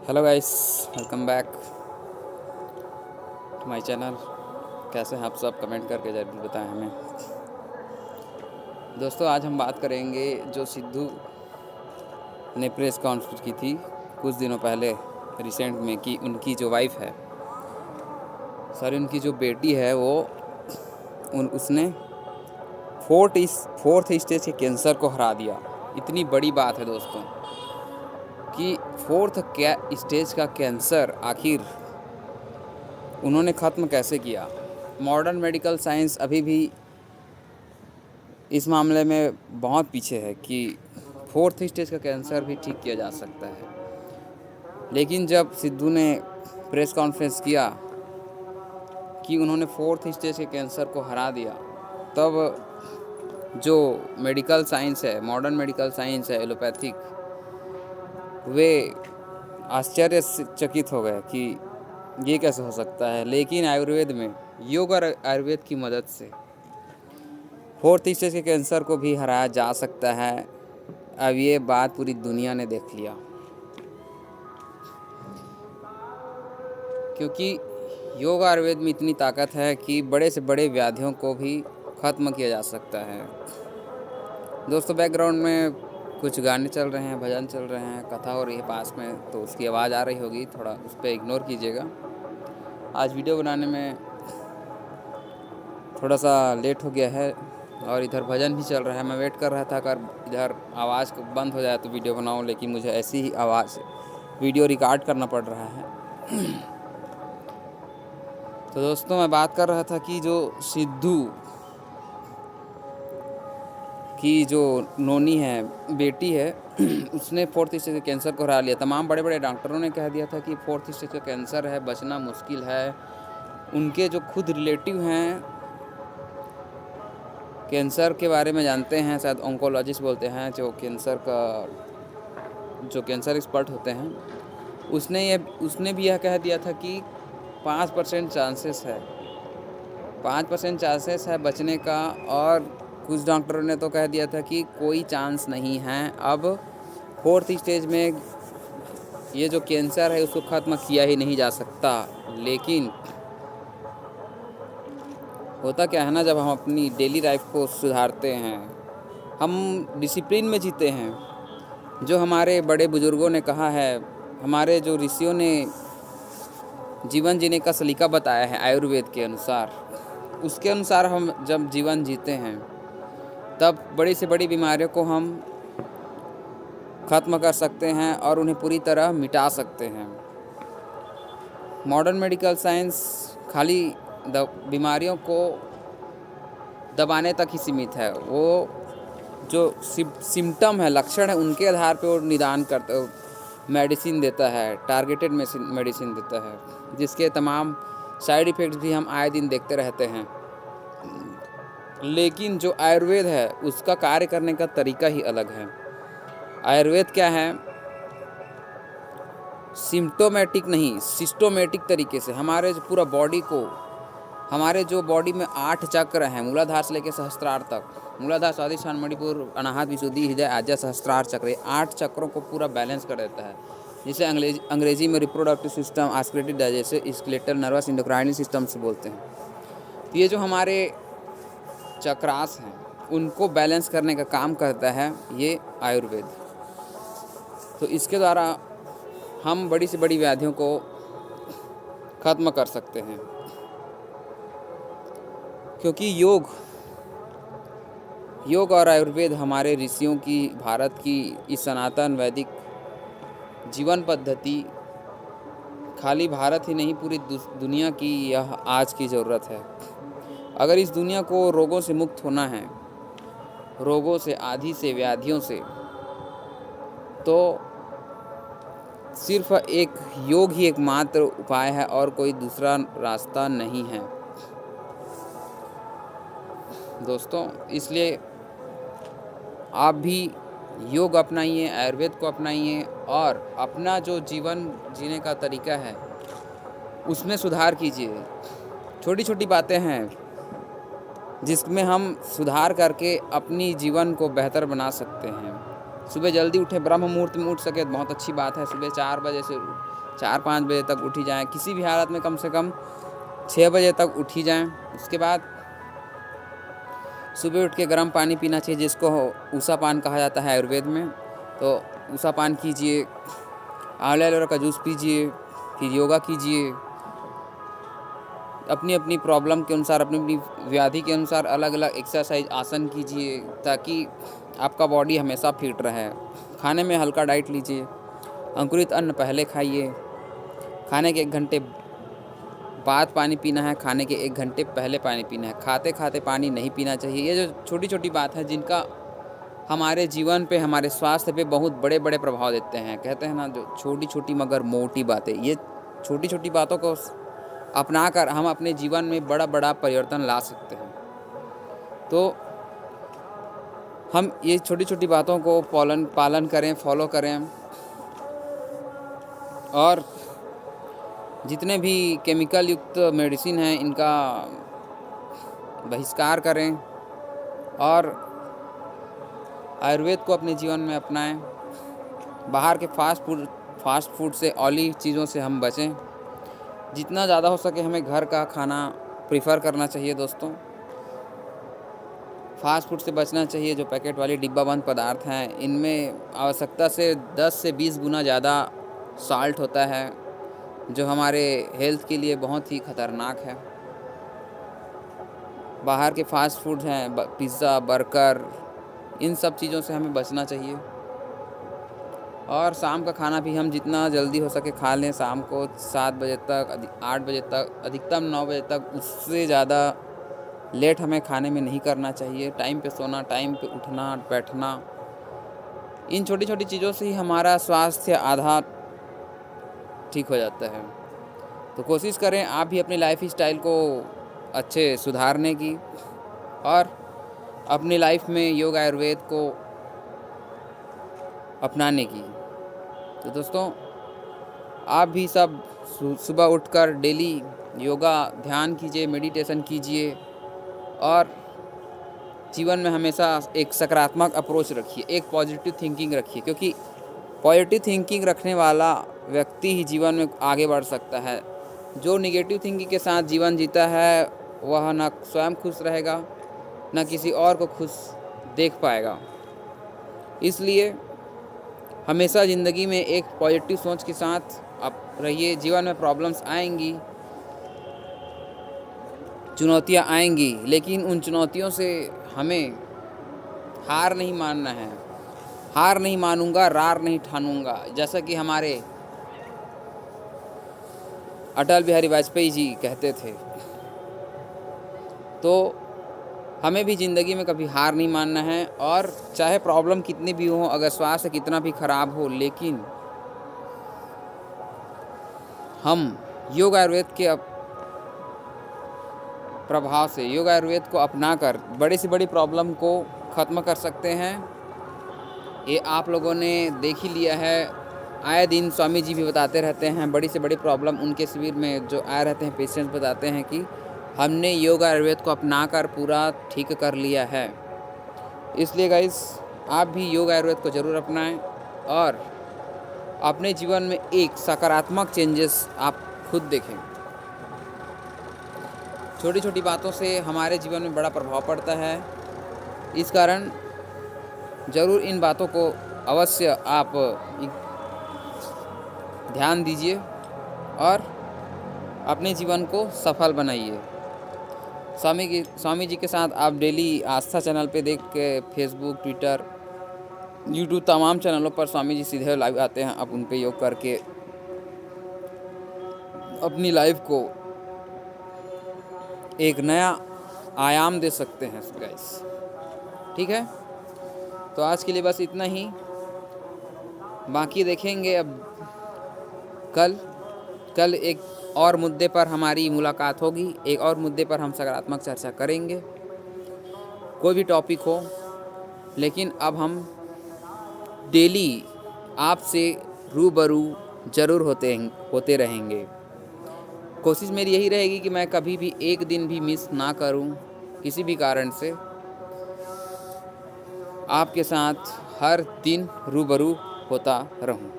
Hello guys, welcome back to my channel. कैसे हैं आप सब? कमेंट करके ज़रूर बताएं हमें। दोस्तों, आज हम बात करेंगे जो सिद्धू ने प्रेस कॉन्फ्रेंस की थी कुछ दिनों पहले रिसेंट में, कि उनकी जो वाइफ है, उनकी जो बेटी है, वो उसने फोर्थ स्टेज के कैंसर को हरा दिया। इतनी बड़ी बात है दोस्तों कि फोर्थ स्टेज का कैंसर आखिर उन्होंने ख़त्म कैसे किया। मॉडर्न मेडिकल साइंस अभी भी इस मामले में बहुत पीछे है कि फोर्थ स्टेज का कैंसर भी ठीक किया जा सकता है। लेकिन जब सिद्धू ने प्रेस कॉन्फ्रेंस किया कि उन्होंने फोर्थ स्टेज के कैंसर को हरा दिया, तब जो मेडिकल साइंस है, मॉडर्न मेडिकल साइंस है, एलोपैथिक, वे आश्चर्यचकित हो गए कि ये कैसे हो सकता है। लेकिन आयुर्वेद में, योग और आयुर्वेद की मदद से फोर्थ स्टेज के कैंसर को भी हराया जा सकता है। अब ये बात पूरी दुनिया ने देख लिया, क्योंकि योग आयुर्वेद में इतनी ताकत है कि बड़े से बड़े व्याधियों को भी ख़त्म किया जा सकता है। दोस्तों, बैकग्राउंड में कुछ गाने चल रहे हैं, भजन चल रहे हैं, कथा हो रही है पास में, तो उसकी आवाज़ आ रही होगी, थोड़ा उस पर इग्नोर कीजिएगा। आज वीडियो बनाने में थोड़ा सा लेट हो गया है और इधर भजन भी चल रहा है। मैं वेट कर रहा था अगर इधर आवाज़ बंद हो जाए तो वीडियो बनाऊं, लेकिन मुझे ऐसी ही आवाज़ वीडियो रिकॉर्ड करना पड़ रहा है। तो दोस्तों, मैं बात कर रहा था कि जो सिद्धू की जो नोनी है, बेटी है, उसने फोर्थ स्टेज के कैंसर को हरा लिया। तमाम बड़े बड़े डॉक्टरों ने कह दिया था कि फोर्थ स्टेज का कैंसर है, बचना मुश्किल है। उनके जो खुद रिलेटिव हैं, कैंसर के बारे में जानते हैं, शायद ऑन्कोलॉजिस्ट बोलते हैं, जो कैंसर एक्सपर्ट होते हैं, उसने भी यह कह दिया था कि 5% चांसेस है, 5% चांसेस है बचने का। और कुछ डॉक्टरों ने तो कह दिया था कि कोई चांस नहीं है। अब फोर्थ स्टेज में ये जो कैंसर है उसको ख़त्म किया ही नहीं जा सकता। लेकिन होता क्या है ना, जब हम अपनी डेली लाइफ को सुधारते हैं, हम डिसिप्लिन में जीते हैं, जो हमारे बड़े बुजुर्गों ने कहा है, हमारे जो ऋषियों ने जीवन जीने का सलीका बताया है आयुर्वेद के अनुसार, उसके अनुसार हम जब जीवन जीते हैं, तब बड़ी से बड़ी बीमारियों को हम ख़त्म कर सकते हैं और उन्हें पूरी तरह मिटा सकते हैं। मॉडर्न मेडिकल साइंस खाली बीमारियों को दबाने तक ही सीमित है। वो जो सिम्टम है, लक्षण है, उनके आधार पर वो निदान करता, मेडिसिन देता है, टारगेटेड मेडिसिन देता है, जिसके तमाम साइड इफ़ेक्ट्स भी हम आए दिन देखते रहते हैं। लेकिन जो आयुर्वेद है, उसका कार्य करने का तरीका ही अलग है। आयुर्वेद क्या है, सिम्टोमेटिक नहीं, सिस्टोमेटिक तरीके से हमारे पूरा बॉडी को, हमारे जो बॉडी में 8 चक्र हैं, मूलाधार से लेकर सहस्त्रार तक, मूलाधार, स्वादिष्ठान, मणिपुर, अनाहत, विशुद्धि, हृदय, आज्ञा, सहस्त्रार चक्र, 8 चक्रों को पूरा बैलेंस कर देता है। जिसे अंग्रेजी में reproductive system, excretive, digestive, skeletal, nervous, endocrine system से बोलते हैं। तो ये जो हमारे चक्रास हैं, उनको बैलेंस करने का काम करता है ये आयुर्वेद। तो इसके द्वारा हम बड़ी से बड़ी व्याधियों को ख़त्म कर सकते हैं, क्योंकि योग और आयुर्वेद हमारे ऋषियों की, भारत की इस सनातन वैदिक जीवन पद्धति खाली भारत ही नहीं, पूरी दुनिया की यह आज की ज़रूरत है। अगर इस दुनिया को रोगों से मुक्त होना है, रोगों से, आदि से, व्याधियों से, तो सिर्फ एक योग ही एकमात्र उपाय है और कोई दूसरा रास्ता नहीं है दोस्तों। इसलिए आप भी योग अपनाइए, आयुर्वेद को अपनाइए और अपना जो जीवन जीने का तरीका है उसमें सुधार कीजिए। छोटी छोटी बातें हैं जिसमें हम सुधार करके अपनी जीवन को बेहतर बना सकते हैं। सुबह जल्दी उठें, ब्रह्म मुहूर्त में उठ सके तो बहुत अच्छी बात है। सुबह 4 बजे से 4-5 बजे तक उठी जाएँ, किसी भी हालत में कम से कम 6 बजे तक उठी जाएँ। उसके बाद सुबह उठ के गर्म पानी पीना चाहिए, जिसको ऊषा पान कहा जाता है आयुर्वेद में। तो ऊषा पान कीजिए, आंवला एलोवेरा का जूस पीजिए, फिर योगा कीजिए। अपनी अपनी प्रॉब्लम के अनुसार, अपनी अपनी व्याधि के अनुसार अलग अलग एक्सरसाइज आसन कीजिए, ताकि आपका बॉडी हमेशा फिट रहे। खाने में हल्का डाइट लीजिए, अंकुरित अन्न पहले खाइए, खाने के 1 घंटे बाद पानी पीना है, खाने के 1 घंटे पहले पानी पीना है, खाते खाते पानी नहीं पीना चाहिए। ये जो छोटी छोटी बात है जिनका हमारे जीवन पे, हमारे स्वास्थ्य पे बहुत बड़े बड़े प्रभाव देते हैं। कहते हैं ना, जो छोटी छोटी मगर मोटी बातें, ये छोटी छोटी बातों को अपना कर हम अपने जीवन में बड़ा बड़ा परिवर्तन ला सकते हैं। तो हम ये छोटी छोटी बातों को पालन करें, फॉलो करें, और जितने भी केमिकल युक्त मेडिसिन हैं इनका बहिष्कार करें, और आयुर्वेद को अपने जीवन में अपनाएं। बाहर के फास्ट फूड से, ऑयली चीज़ों से हम बचें। जितना ज़्यादा हो सके हमें घर का खाना प्रीफर करना चाहिए दोस्तों। फास्ट फूड से बचना चाहिए। जो पैकेट वाली डिब्बाबंद पदार्थ हैं, इनमें आवश्यकता से 10 से 20 गुना ज़्यादा साल्ट होता है, जो हमारे हेल्थ के लिए बहुत ही खतरनाक है। बाहर के फास्ट फूड हैं, पिज़्ज़ा, बर्गर, इन सब चीज़ों से हमें बचना चाहिए। और शाम का खाना भी हम जितना जल्दी हो सके खा लें। शाम को 7 बजे तक, 8 बजे तक, अधिकतम 9 बजे तक। उससे ज़्यादा लेट हमें खाने में नहीं करना चाहिए। टाइम पे सोना, टाइम पे उठना, बैठना, इन छोटी छोटी चीज़ों से ही हमारा स्वास्थ्य आधा ठीक हो जाता है। तो कोशिश करें आप भी अपनी लाइफ स्टाइल को अच्छे सुधारने की, और अपनी लाइफ में योग आयुर्वेद को अपनाने की। तो दोस्तों, आप भी सब सुबह उठकर डेली योगा, ध्यान कीजिए, मेडिटेशन कीजिए, और जीवन में हमेशा एक सकारात्मक अप्रोच रखिए, एक पॉजिटिव थिंकिंग रखिए, क्योंकि पॉजिटिव थिंकिंग रखने वाला व्यक्ति ही जीवन में आगे बढ़ सकता है। जो निगेटिव थिंकिंग के साथ जीवन जीता है, वह न स्वयं खुश रहेगा, न किसी और को खुश देख पाएगा। इसलिए हमेशा ज़िंदगी में एक पॉजिटिव सोच के साथ आप रहिए। जीवन में प्रॉब्लम्स आएंगी, चुनौतियाँ आएंगी, लेकिन उन चुनौतियों से हमें हार नहीं मानना है। हार नहीं मानूंगा, रार नहीं ठानूंगा, जैसा कि हमारे अटल बिहारी वाजपेयी जी कहते थे। तो हमें भी ज़िंदगी में कभी हार नहीं मानना है, और चाहे प्रॉब्लम कितनी भी हो, अगर स्वास्थ्य कितना भी खराब हो, लेकिन हम योग आयुर्वेद के प्रभाव से, योग आयुर्वेद को अपनाकर बड़ी से बड़ी प्रॉब्लम को ख़त्म कर सकते हैं। ये आप लोगों ने देख ही लिया है। आए दिन स्वामी जी भी बताते रहते हैं, बड़ी से बड़ी प्रॉब्लम उनके शिविर में जो आए रहते हैं पेशेंट्स बताते हैं कि हमने योग आयुर्वेद को अपनाकर पूरा ठीक कर लिया है। इसलिए गाइस, आप भी योग आयुर्वेद को ज़रूर अपनाएं, और अपने जीवन में एक सकारात्मक चेंजेस आप खुद देखें। छोटी छोटी बातों से हमारे जीवन में बड़ा प्रभाव पड़ता है। इस कारण ज़रूर इन बातों को अवश्य आप ध्यान दीजिए, और अपने जीवन को सफल बनाइए। स्वामी जी के साथ आप डेली आस्था चैनल पे देख के, फेसबुक, ट्विटर, यूट्यूब, तमाम चैनलों पर स्वामी जी सीधे लाइव आते हैं। आप उन पे योग करके अपनी लाइफ को एक नया आयाम दे सकते हैं गाइस। ठीक है, तो आज के लिए बस इतना ही। बाकी देखेंगे अब कल एक और मुद्दे पर हमारी मुलाकात होगी। एक और मुद्दे पर हम सकारात्मक चर्चा करेंगे, कोई भी टॉपिक हो। लेकिन अब हम डेली आपसे रूबरू ज़रूर होते रहेंगे। कोशिश मेरी यही रहेगी कि मैं कभी भी एक दिन भी मिस ना करूं, किसी भी कारण से आपके साथ हर दिन रूबरू होता रहूं।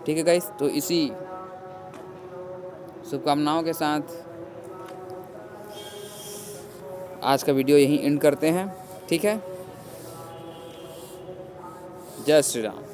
ठीक है गाइस, तो इसी शुभकामनाओं के साथ आज का वीडियो यहीं एंड करते हैं। ठीक है, जय श्री राम।